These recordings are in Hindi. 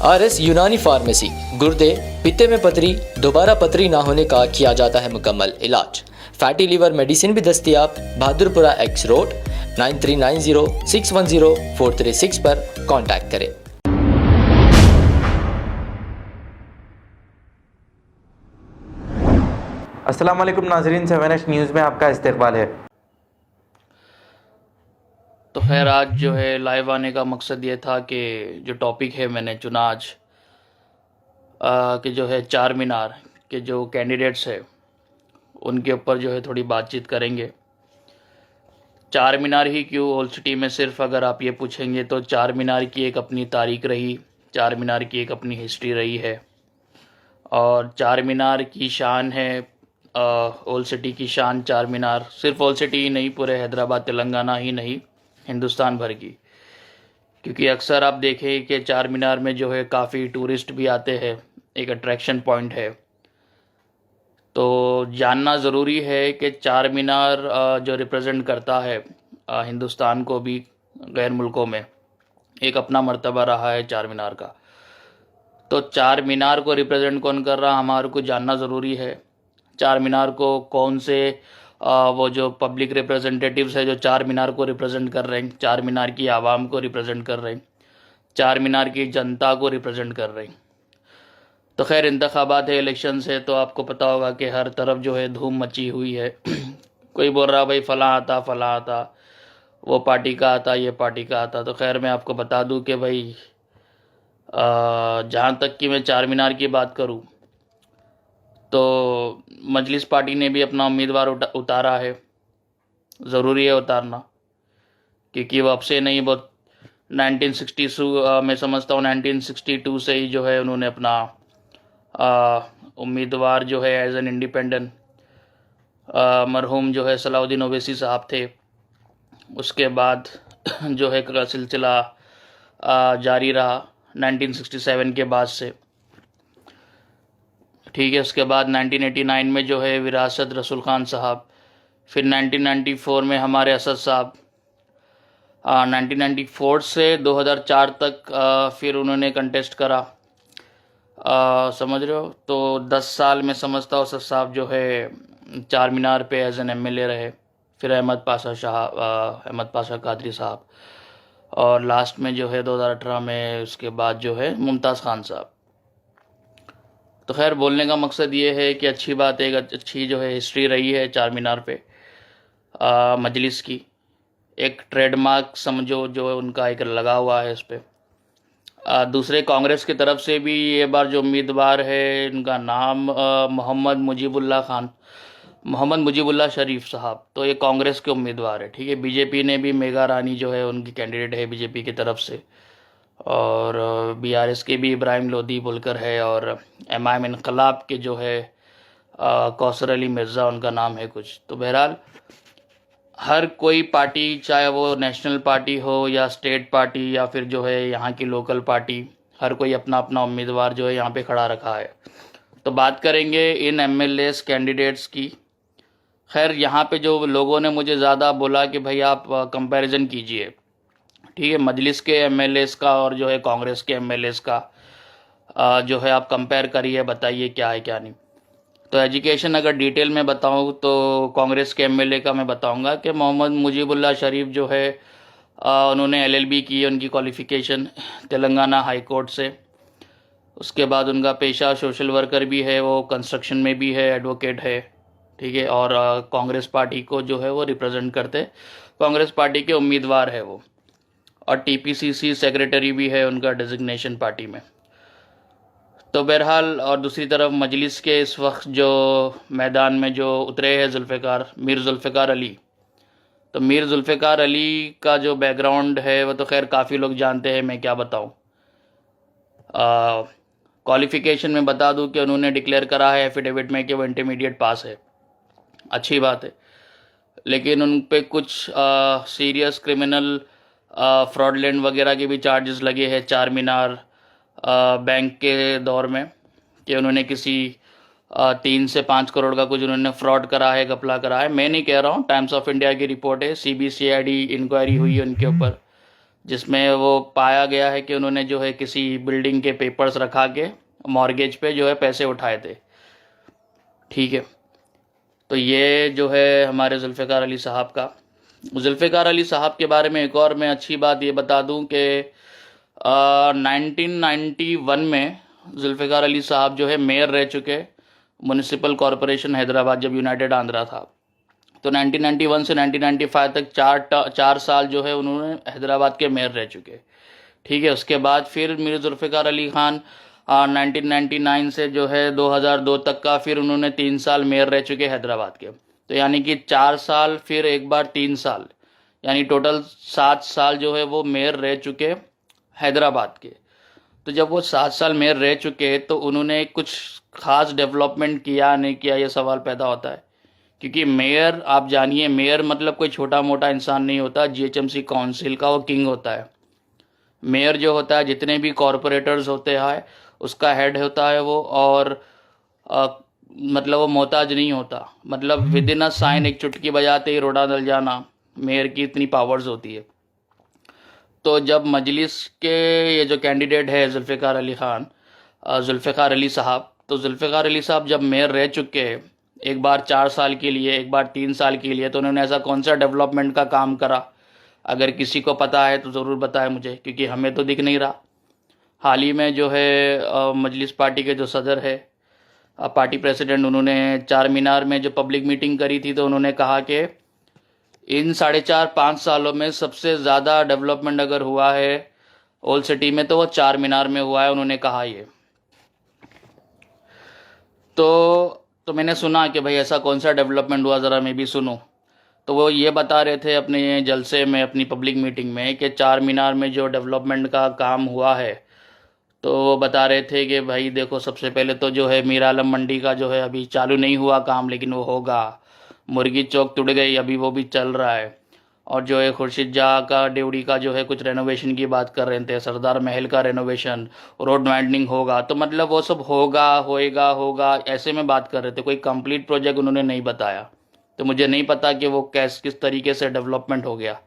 RS यूनानी फार्मेसी, गुर्दे, पित्ते में पथरी, दोबारा पथरी ना होने का किया जाता है मुकम्मल इलाज। फैटी लीवर मेडिसिन भी दस्तियाब। बहादुरपुरा एक्स रोड 9390610436 पर कांटेक्ट करें। अस्सलाम वालेकुम नाजरीन, 7H न्यूज़ में आपका इस्तकबाल है। तो खैर आज जो है लाइव आने का मकसद ये था कि जो टॉपिक है मैंने चुना आज कि जो है चार मीनार के जो कैंडिडेट्स है उनके ऊपर जो है थोड़ी बातचीत करेंगे। चार मीनार ही क्यों, ओल्ड सिटी में सिर्फ अगर आप ये पूछेंगे तो चार मीनार की एक अपनी तारीख रही, चार मीनार की एक अपनी हिस्ट्री रही है और चार मीनार की शान है। ओल्ड सिटी की शान चार मीनार सिर्फ ओल्ड सिटी ही नहीं, पूरे हैदराबाद तेलंगाना ही नहीं, हिंदुस्तान भर की। क्योंकि अक्सर आप देखें कि चार मीनार में जो है काफ़ी टूरिस्ट भी आते हैं, एक अट्रैक्शन पॉइंट है। तो जानना ज़रूरी है कि चार मीनार जो रिप्रेजेंट करता है हिंदुस्तान को भी गैर मुल्कों में, एक अपना मर्तबा रहा है चार मीनार का। तो चार मीनार को रिप्रेजेंट कौन कर रहा हमारे को जानना ज़रूरी है। चार मीनार को कौन से वो जो पब्लिक रिप्रेजेंटेटिव्स है जो चार मीनार को रिप्रेजेंट कर रहे हैं, चार मीनार की आवाम को रिप्रेजेंट कर रहे हैं, चार मीनार की जनता को रिप्रेजेंट कर रहे हैं। तो खैर इंतखाबात है, इलेक्शन है, तो आपको पता होगा कि हर तरफ जो है धूम मची हुई है। कोई बोल रहा भाई फ़लाँ आता, वो पार्टी का आता, ये पार्टी का आता। तो खैर मैं आपको बता दूं कि भाई जहाँ तक कि मैं चार मीनार की बात करूं तो मजलिस पार्टी ने भी अपना उम्मीदवार उतारा है। ज़रूरी है उतारना, क्योंकि वो अब से नहीं, बहुत 1962 मैं समझता हूँ 1962 से ही जो है उन्होंने अपना उम्मीदवार जो है एज एन इंडिपेंडेंट मरहूम जो है सलाउद्दीन ओवैसी साहब थे। उसके बाद जो है सिलसिला जारी रहा 1967 के बाद से, ठीक है। उसके बाद 1989 में जो है विरासत रसूल खान साहब, फिर 1994 में हमारे असद साहब, 1994 से 2004 तक फिर उन्होंने कंटेस्ट करा। समझ रहे हो, तो 10 साल में समझता हूँ असद साहब जो है चार मीनार पे एज एन MLA रहे। फिर अहमद पाशा कादरी साहब, और लास्ट में जो है 2018 में उसके बाद जो है मुमताज़ खान साहब। तो खैर बोलने का मकसद ये है कि अच्छी बात है, एक अच्छी जो है हिस्ट्री रही है चार मीनार पे मजलिस की। एक ट्रेडमार्क समझो जो है उनका एक लगा हुआ है इस पर। दूसरे कांग्रेस की तरफ से भी ये बार जो उम्मीदवार है इनका नाम मोहम्मद मुजीबुल्लाह शरीफ साहब, तो ये कांग्रेस के उम्मीदवार है, ठीक है। बीजेपी ने भी मेगा रानी जो है उनकी कैंडिडेट है बीजेपी की तरफ से, और BRS के भी इब्राहिम लोधी बोलकर है, और MIM इनकलाब के जो है कौसर अली मिर्ज़ा उनका नाम है कुछ। तो बहरहाल हर कोई पार्टी, चाहे वो नेशनल पार्टी हो या स्टेट पार्टी या फिर जो है यहाँ की लोकल पार्टी, हर कोई अपना अपना उम्मीदवार जो है यहाँ पे खड़ा रखा है। तो बात करेंगे इन MLAs कैंडिडेट्स की। खैर यहाँ पे जो लोगों ने मुझे ज़्यादा बोला कि भाई आप कंपैरिजन कीजिए, ठीक है, मजलिस के MLAs का और जो है कांग्रेस के MLAs का जो है आप कंपेयर करिए, बताइए क्या है क्या नहीं। तो एजुकेशन अगर डिटेल में बताऊं तो कांग्रेस के MLA का मैं बताऊंगा कि मोहम्मद मुजीबुल्लाह शरीफ जो है उन्होंने LLB की, उनकी क्वालिफ़िकेशन तेलंगाना हाई कोर्ट से। उसके बाद उनका पेशा सोशल वर्कर भी है, वो कंस्ट्रक्शन में भी है, एडवोकेट है, ठीक है। और कांग्रेस पार्टी को जो है वो रिप्रेजेंट करते, कांग्रेस पार्टी के उम्मीदवार है वो, और TPCC सेक्रेटरी भी है उनका डेजिग्नेशन पार्टी में। तो बहरहाल, और दूसरी तरफ मजलिस के इस वक्त जो मैदान में जो उतरे हैं मीर जुल्फ़िकार अली। तो मीर जुल्फ़िकार अली का जो बैकग्राउंड है वो तो खैर काफ़ी लोग जानते हैं, मैं क्या बताऊं। क्वालिफ़िकेशन में बता दूं कि उन्होंने डिक्लेयर करा है एफिडेविट में कि वो इंटरमीडिएट पास है, अच्छी बात है। लेकिन उन पे कुछ सीरियस क्रिमिनल फ्रॉडलेंड वगैरह के भी चार्जेस लगे हैं चार मीनार बैंक के दौर में, कि उन्होंने किसी 3 से 5 करोड़ का कुछ उन्होंने फ्रॉड करा है, घपला करा है। मैं नहीं कह रहा हूँ, टाइम्स ऑफ इंडिया की रिपोर्ट है, CBCID इंक्वायरी हुई है उनके ऊपर, जिसमें वो पाया गया है कि उन्होंने जो है किसी बिल्डिंग के पेपर्स रखा के मॉर्गेज पे जो है पैसे उठाए थे। ठीक है, तो ये जो है हमारे जुल्फ़िकार अली साहब का। जुल्फ़िकार अली साहब के बारे में एक और मैं अच्छी बात ये बता दूं कि 1991 में जुल्फ़िकार अली साहब जो है मेयर रह चुके म्यूनिसिपल कॉरपोरेशन हैदराबाद, जब यूनाइटेड आंध्रा था। तो 1991 से 1995 तक चार साल जो है उन्होंने हैदराबाद के मेयर रह चुके। ठीक है, उसके बाद फिर मीर जुल्फ़िकार अली खान 1999 से जो है 2002 तक का फिर उन्होंने 3 साल मेयर रह चुके हैदराबाद के। तो यानी कि 4 साल फिर एक बार 3 साल, यानी टोटल 7 साल जो है वो मेयर रह चुके हैदराबाद के। तो जब वो 7 साल मेयर रह चुके तो उन्होंने कुछ खास डेवलपमेंट किया नहीं किया, ये सवाल पैदा होता है। क्योंकि मेयर, आप जानिए, मेयर मतलब कोई छोटा मोटा इंसान नहीं होता। जीएचएमसी काउंसिल का वो किंग होता है। मेयर जो होता है, जितने भी कॉरपोरेटर्स होते हैं उसका हेड होता है वो, और मतलब वो मोहताज नहीं होता। मतलब विद इन अ साइन, एक चुटकी बजाते ही रोड़ा डल जाना, मेयर की इतनी पावर्स होती है। तो जब मजलिस के ये जो कैंडिडेट है जुल्फ़िकार अली खान, जुल्फ़िकार अली साहब, तो जुल्फ़िकार अली साहब जब मेयर रह चुके हैं, एक बार 4 साल के लिए, एक बार 3 साल के लिए, तो उन्होंने ऐसा कौन सा डेवलपमेंट का काम करा? अगर किसी को पता है तो ज़रूर बताएं मुझे, क्योंकि हमें तो दिख नहीं रहा। हाल ही में जो है मजलिस पार्टी के जो सदर है, पार्टी प्रेसिडेंट, उन्होंने चार मीनार में जो पब्लिक मीटिंग करी थी, तो उन्होंने कहा कि इन 4.5-5 सालों में सबसे ज़्यादा डेवलपमेंट अगर हुआ है ओल्ड सिटी में तो वो चार मीनार में हुआ है, उन्होंने कहा ये। तो मैंने सुना कि भाई ऐसा कौन सा डेवलपमेंट हुआ, ज़रा मैं भी सुनूं। तो वो ये बता रहे थे अपने जलसे में, अपनी पब्लिक मीटिंग में, कि चार मीनार में जो डेवलपमेंट का काम हुआ है, तो वो बता रहे थे कि भाई देखो, सबसे पहले तो जो है मीर आलम मंडी का जो है अभी चालू नहीं हुआ काम, लेकिन वो होगा। मुर्गी चौक टूट गई, अभी वो भी चल रहा है। और जो है खुर्शीद जहाँ का ड्योढ़ी का जो है कुछ रेनोवेशन की बात कर रहे थे, सरदार महल का रेनोवेशन, रोड वाइडनिंग होगा। तो मतलब वो सब होगा, होगा ऐसे में बात कर रहे थे। कोई कंप्लीट प्रोजेक्ट उन्होंने नहीं बताया। तो मुझे नहीं पता कि वो किस तरीके से डेवलपमेंट हो गया।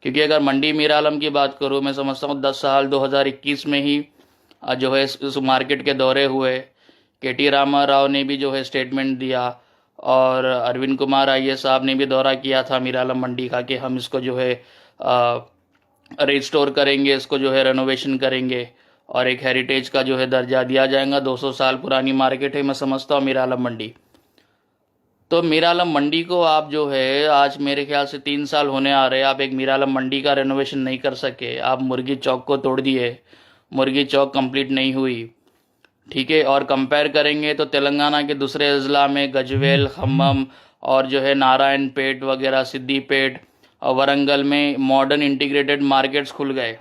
क्योंकि अगर मंडी मीर आलम की बात करूँ, मैं समझता हूँ 10 साल 2021 में ही जो है इस मार्केट के दौरे हुए। केटी रामा राव ने भी जो है स्टेटमेंट दिया, और अरविंद कुमार आईएएस साहब ने भी दौरा किया था मीर आलम मंडी का, कि हम इसको जो है रिस्टोर करेंगे, इसको जो है रेनोवेशन करेंगे, और एक हेरिटेज का जो है दर्जा दिया जाएगा। 200 साल पुरानी मार्केट है, मैं समझता हूँ मीर आलम मंडी। तो मीर आलम मंडी को आप जो है, आज मेरे ख्याल से 3 साल होने आ रहे हैं, आप एक मीर आलम मंडी का रेनोवेशन नहीं कर सके। आप मुर्गी चौक को तोड़ दिए, मुर्गी चौक कंप्लीट नहीं हुई। ठीक है, और कंपेयर करेंगे तो तेलंगाना के दूसरे अजला में गजवेल, खम्मम और जो है नारायणपेट वगैरह, सिद्दीपेट और वरंगल में मॉडर्न इंटीग्रेटेड मार्केट्स खुल गए।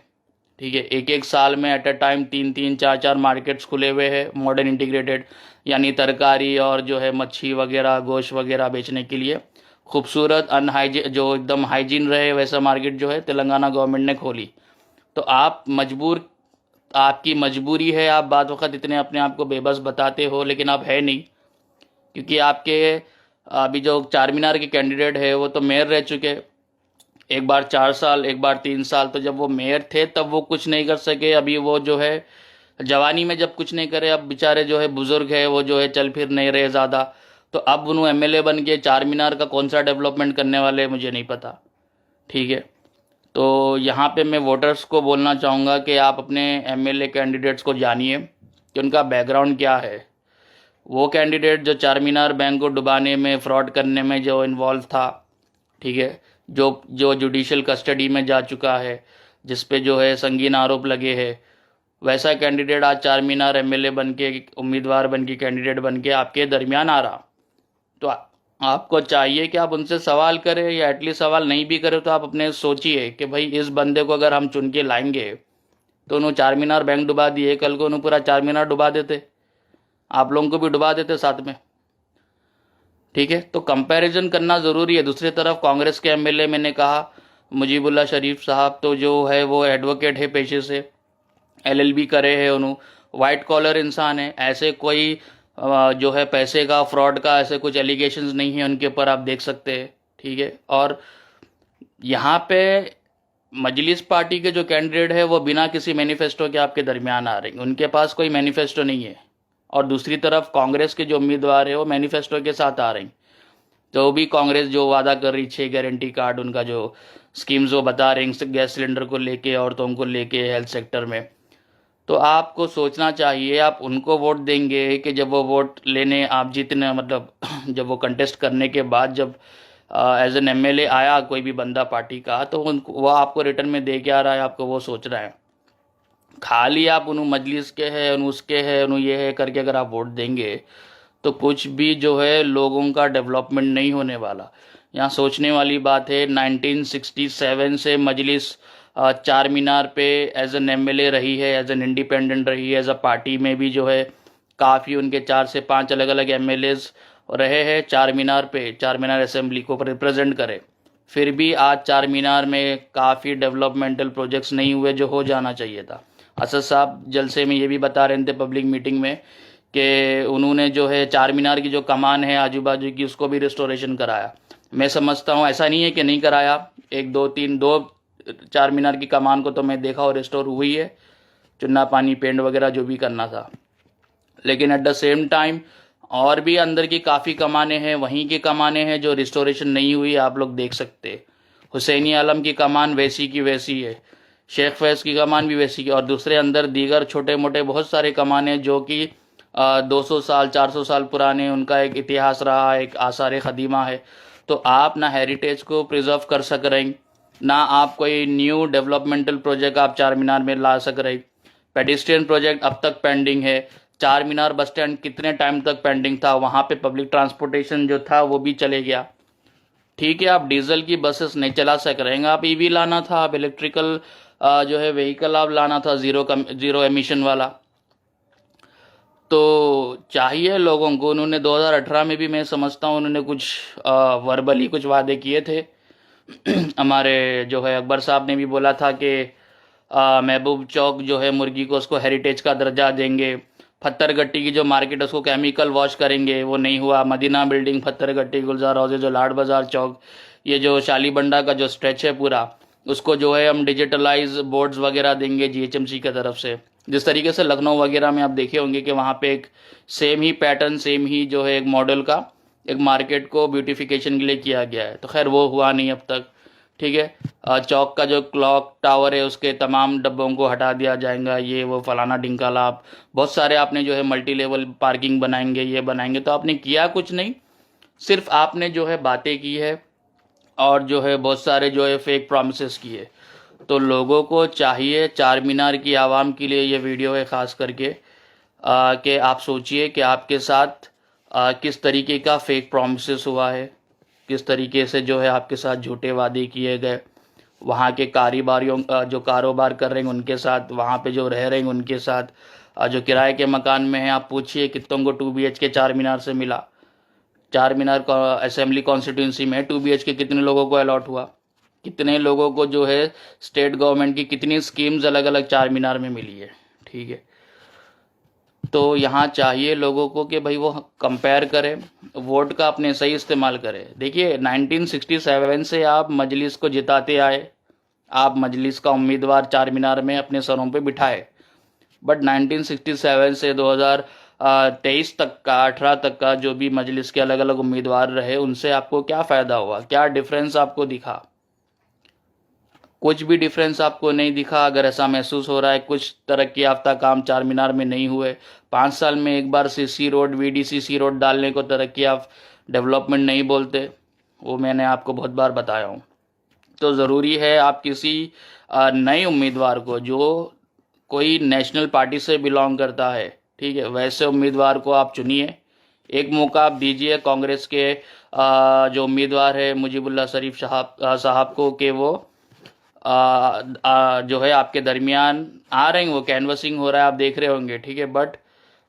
ठीक है, एक साल में एट अ टाइम 3-3, 4-4 मार्केट्स खुले हुए हैं मॉडर्न इंटीग्रेटेड, यानी तरकारी और जो है मच्छी वगैरह, गोश्त वगैरह बेचने के लिए खूबसूरत, अनहाइजीन, जो एकदम हाइजीन रहे वैसा मार्केट जो है तेलंगाना गवर्नमेंट ने खोली। तो आपकी मजबूरी है, आप बाद वक़्त इतने अपने आप को बेबस बताते हो, लेकिन आप है नहीं। क्योंकि आपके अभी जो चार मीनार के कैंडिडेट है वो तो मेयर रह चुके, एक बार 4 साल, एक बार 3 साल। तो जब वो मेयर थे तब वो कुछ नहीं कर सके। अभी वो जो है जवानी में जब कुछ नहीं करे, अब बेचारे जो है बुजुर्ग है, वो जो है चल फिर नहीं रहे ज़्यादा, तो अब उन्होंने एमएलए बन के चार मीनार का कौन सा डेवलपमेंट करने वाले मुझे नहीं पता। ठीक है, तो यहाँ पे मैं वोटर्स को बोलना चाहूँगा कि आप अपने एमएलए कैंडिडेट्स को जानिए कि उनका बैकग्राउंड क्या है। वो कैंडिडेट जो चार मीनार बैंक को डुबाने में, फ्रॉड करने में जो इन्वॉल्व था, ठीक है, जो जुडिशल कस्टडी में जा चुका है, जिस पे जो है संगीन आरोप लगे हैं, वैसा कैंडिडेट आज चार मीनार एमएलए बन के, उम्मीदवार बन के, कैंडिडेट बन के आपके दरमियान आ रहा। तो आपको चाहिए कि आप उनसे सवाल करें, या एटलीस्ट सवाल नहीं भी करें तो आप अपने सोचिए कि भाई इस बंदे को अगर हम चुन के लाएंगे तो उन्होंने चार मीनार बैंक डुबा दिए, कल को उन्होंने पूरा चार मीनार डुबा देते, आप लोगों को भी डुबा देते साथ में। ठीक है, तो कंपैरिजन करना ज़रूरी है। दूसरी तरफ कांग्रेस के एमएलए, मैंने कहा मुजीबुल्लाह शरीफ साहब, तो जो है वो एडवोकेट है पेशे से, एलएलबी करे है, उन्होंने वाइट कॉलर इंसान है। ऐसे कोई जो है पैसे का, फ्रॉड का ऐसे कुछ एलिगेशंस नहीं है उनके ऊपर, आप देख सकते हैं। ठीक है, और यहाँ पे मजलिस पार्टी के जो कैंडिडेट है वो बिना किसी मैनिफेस्टो के आपके दरमियान आ रहे हैं, उनके पास कोई मैनिफेस्टो नहीं है। और दूसरी तरफ कांग्रेस के जो उम्मीदवार है वो मैनिफेस्टो के साथ आ रहे हैं। तो भी कांग्रेस जो वादा कर रही 6 गारंटी कार्ड, उनका जो स्कीम्स वो बता रहे हैं गैस सिलेंडर को लेके, औरतों को लेके, हेल्थ सेक्टर में, तो आपको सोचना चाहिए आप उनको वोट देंगे कि जब वो वोट लेने आप जीतने, मतलब जब वो कंटेस्ट करने के बाद जब एज एन एमएलए आया कोई भी बंदा पार्टी का, तो उनको वो आपको रिटर्न में दे के आ रहा है, आपको वो सोच रहा है। खाली आप उन्होंने मजलिस के हैं, उन्होंने उसके हैं, उन्होंने ये है करके अगर आप वोट देंगे तो कुछ भी जो है लोगों का डेवलपमेंट नहीं होने वाला। यहाँ सोचने वाली बात है, 1967 से मजलिस चार मीनार पे एज एन एमएलए रही है, एज एन इंडिपेंडेंट रही है, एज अ पार्टी में भी जो है काफ़ी उनके 4 से 5 अलग अलग एमएलएज रहे हैं चार मीनार पे, चार मीनार असेंबली को रिप्रेजेंट करे। फिर भी आज चार मीनार में काफ़ी डेवलपमेंटल प्रोजेक्ट्स नहीं हुए जो हो जाना चाहिए था। असद साहब जलसे में ये भी बता रहे थे पब्लिक मीटिंग में कि उन्होंने जो है चार मीनार की जो कमान है आजू बाजू की, उसको भी रिस्टोरेशन कराया। मैं समझता हूँ ऐसा नहीं है कि नहीं कराया, एक दो तीन दो चार मीनार की कमान को तो मैं देखा और रिस्टोर हुई है, चुन्ना पानी पेंट वगैरह जो भी करना था। लेकिन एट द सेम टाइम और भी अंदर की काफ़ी कमाने हैं, वहीं की कमाने हैं जो रिस्टोरेशन नहीं हुई, आप लोग देख सकते। हुसैनी आलम की कमान वैसी की वैसी है, शेख फैज़ की कमान भी वैसी की, और दूसरे अंदर दीगर छोटे मोटे बहुत सारे कमाने जो कि 200 साल 400 साल पुराने, उनका एक इतिहास रहा, एक आसार ख़दीमा है। तो आप ना हेरिटेज को प्रिजर्व कर सक रहे, ना आप कोई न्यू डेवलपमेंटल प्रोजेक्ट आप चार मीनार में ला सक रहे। पेडिस्ट्रियन प्रोजेक्ट अब तक पेंडिंग है। चार मीनार बस स्टैंड कितने टाइम तक पेंडिंग था, वहाँ पे पब्लिक ट्रांसपोर्टेशन जो था वो भी चले गया। ठीक है, आप डीजल की बसेस नहीं चला सक रहे हैं, आप ईवी लाना था, आप इलेक्ट्रिकल जो है व्हीकल आप लाना था, जीरो एमिशन वाला। तो चाहिए लोगों को, उन्होंने 2018 में भी मैं समझता हूँ उन्होंने कुछ वर्बली कुछ वादे किए थे। हमारे जो है अकबर साहब ने भी बोला था कि महबूब चौक जो है मुर्गी को उसको हेरिटेज का दर्जा देंगे, पत्थरगट्टी की जो मार्केट है उसको केमिकल वॉश करेंगे, वो नहीं हुआ। मदीना बिल्डिंग, पत्थरगट्टी, गुलजार हाउस, जो लाड बाज़ार चौक, ये जो शालीबंडा का जो स्ट्रेच है पूरा, उसको जो है हम डिजिटलाइज बोर्ड्स वगैरह देंगे जीएचएमसी की तरफ से। जिस तरीके से लखनऊ वगैरह में आप देखे होंगे कि वहाँ पे एक सेम ही पैटर्न, सेम ही जो है एक मॉडल का एक मार्केट को ब्यूटिफिकेशन के लिए किया गया है, तो खैर वो हुआ नहीं अब तक। ठीक है, चौक का जो क्लॉक टावर है उसके तमाम डब्बों को हटा दिया जाएगा, ये वो फलाना डिंकाला, आप बहुत सारे आपने जो है मल्टी लेवल पार्किंग बनाएंगे, ये बनाएंगे, तो आपने किया कुछ नहीं, सिर्फ आपने जो है बातें की है और जो है बहुत सारे जो है फेक प्रॉमिसेस किए। तो लोगों को चाहिए, चार मीनार की आवाम के लिए ये वीडियो है ख़ास करके, कि आप सोचिए कि आपके साथ किस तरीके का फेक प्रॉमिसेस हुआ है, किस तरीके से जो है आपके साथ झूठे वादे किए गए। वहाँ के कारोबारियों जो कारोबार कर रहे हैं उनके साथ, वहाँ पे जो रह रहे हैं उनके साथ, जो किराए के मकान में हैं, आप पूछिए कितनों को 2 BHK चार मीनार से मिला। चार मीनार असेंबली कॉन्स्टिट्यूंसी में 2 BHK कितने लोगों को अलॉट हुआ, कितने लोगों को जो है स्टेट गवर्नमेंट की कितनी स्कीम्स अलग अलग चार मीनार में मिली है। ठीक है, तो यहाँ चाहिए लोगों को कि भाई वो कंपेयर करें, वोट का अपने सही इस्तेमाल करें। देखिए 1967 से आप मजलिस को जिताते आए, आप मजलिस का उम्मीदवार चार मीनार में अपने सरों पे बिठाए, बट 1967 से 2023 तक का 18 तक का जो भी मजलिस के अलग अलग उम्मीदवार रहे, उनसे आपको क्या फ़ायदा हुआ, क्या डिफरेंस आपको दिखा? कुछ भी डिफरेंस आपको नहीं दिखा। अगर ऐसा महसूस हो रहा है कुछ तरक्की याफ्ता काम चार मीनार में नहीं हुए, 5 साल में एक बार सीसी रोड, VDCC रोड डालने को तरक्की आप डेवलपमेंट नहीं बोलते, वो मैंने आपको बहुत बार बताया हूँ। तो ज़रूरी है आप किसी नए उम्मीदवार को, जो कोई नेशनल पार्टी से बिलोंग करता है, ठीक है, वैसे उम्मीदवार को आप चुनिए, एक मौका आप दीजिए कांग्रेस के जो उम्मीदवार है मुजीबुल्लाह शरीफ साहब को, कि वो जो है आपके दरमियान आ रहे हैं, वो कैनवसिंग हो रहा है, आप देख रहे होंगे। ठीक है, बट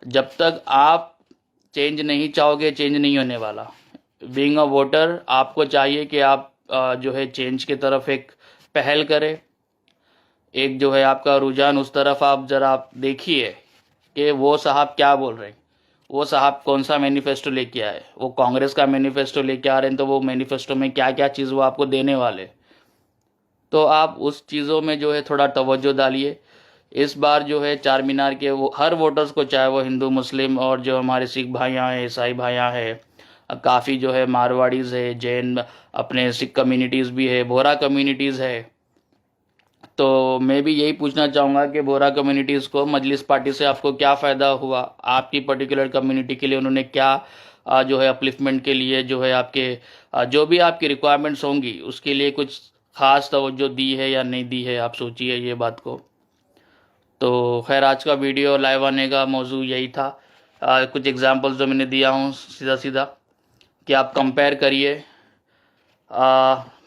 जब तक आप चेंज नहीं चाहोगे, चेंज नहीं होने वाला। बीइंग अ वोटर आपको चाहिए कि आप जो है चेंज की तरफ एक पहल करें, एक जो है आपका रुझान उस तरफ आप ज़रा देखिए कि वो साहब क्या बोल रहे हैं, वो साहब कौन सा मैनिफेस्टो लेके आए। वो कांग्रेस का मैनिफेस्टो लेके आ रहे हैं, तो वो मैनिफेस्टो में क्या क्या चीज़ वो आपको देने वाले। तो आप उस चीज़ों में जो है थोड़ा तवज्जो डालिए। इस बार जो है चार मीनार के वो हर वोटर्स को, चाहे वो हिंदू मुस्लिम और जो हमारे सिख भाइयाँ हैं, ईसाई भाइयाँ हैं, काफ़ी जो है मारवाड़ीज़ है, जैन अपने सिख कम्युनिटीज़ भी है, बोहरा कम्युनिटीज़ है। तो मैं भी यही पूछना चाहूँगा कि बोहरा कम्युनिटीज़ को मजलिस पार्टी से आपको क्या फ़ायदा हुआ, आपकी पर्टिकुलर कम्युनिटी के लिए उन्होंने क्या जो है अपलिफ्टमेंट के लिए जो है आपके जो भी आपकी रिक्वायरमेंट्स होंगी उसके लिए कुछ ख़ास तवज्जो दी है या नहीं दी है, आप सोचिए ये बात को। तो खैर आज का वीडियो लाइव आने का मौजू यही था। कुछ एग्जांपल्स जो मैंने दिया हूँ सीधा सीधा कि आप कंपेयर करिए।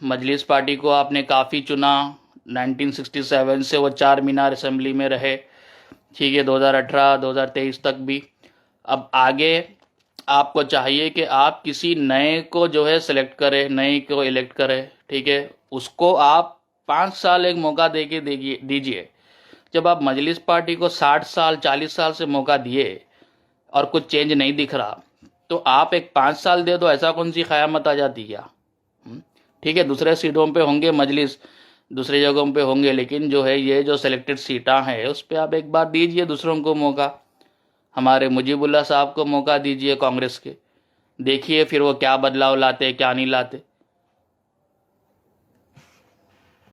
मजलिस पार्टी को आपने काफ़ी चुना, 1967 से वो चार मीनार असेंबली में रहे, ठीक है, 2018 2023 तक भी। अब आगे आपको चाहिए कि आप किसी नए को जो है सिलेक्ट करें, नए को इलेक्ट करें, ठीक है, उसको आप 5 साल एक मौका दीजिए। जब आप मजलिस पार्टी को 60 साल 40 साल से मौका दिए और कुछ चेंज नहीं दिख रहा, तो आप एक 5 साल दे दो, ऐसा कौन सी क़यामत आ जाती क्या? ठीक है, दूसरे सीटों पे होंगे मजलिस, दूसरी जगहों पे होंगे, लेकिन जो है ये जो सिलेक्टेड सीटां हैं उस पर आप एक बार दीजिए दूसरों को मौका। हमारे मुजीबुल्लाह साहब को मौका दीजिए कांग्रेस के, देखिए फिर वो क्या बदलाव लाते क्या नहीं लाते।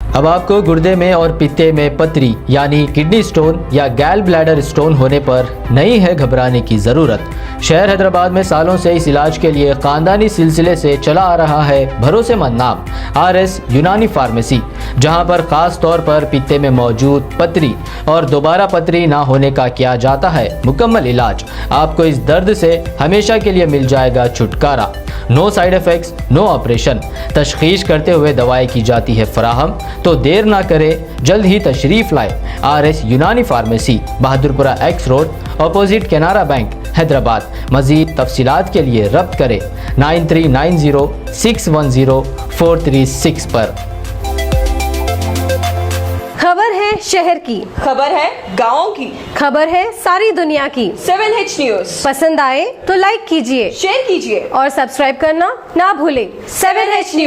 अब आपको गुर्दे में और पित्ते में पथरी यानी किडनी स्टोन या गैल ब्लैडर स्टोन होने पर नहीं है घबराने की ज़रूरत। शहर हैदराबाद में सालों से इस इलाज के लिए ख़ानदानी सिलसिले से चला आ रहा है भरोसेमंद नाम RS यूनानी फार्मेसी, जहां पर ख़ास तौर पर पित्ते में मौजूद पथरी और दोबारा पथरी ना होने का किया जाता है मुकम्मल इलाज। आपको इस दर्द से हमेशा के लिए मिल जाएगा छुटकारा। No side effects, no operation, तशख़ीस करते हुए दवाएं की जाती है फराहम। तो देर ना करें, जल्द ही तशरीफ़ लाए RS यूनानी pharmacy, Bahadurpura X road, opposite Canara bank, Hyderabad. मज़ीद तफसीलात के लिए रब्त करें 9390610436 पर। खबर है शहर की, खबर है गाँव की, खबर है सारी दुनिया की। 7H न्यूज पसंद आए तो लाइक कीजिए, शेयर कीजिए और सब्सक्राइब करना ना भूलें। 7H news.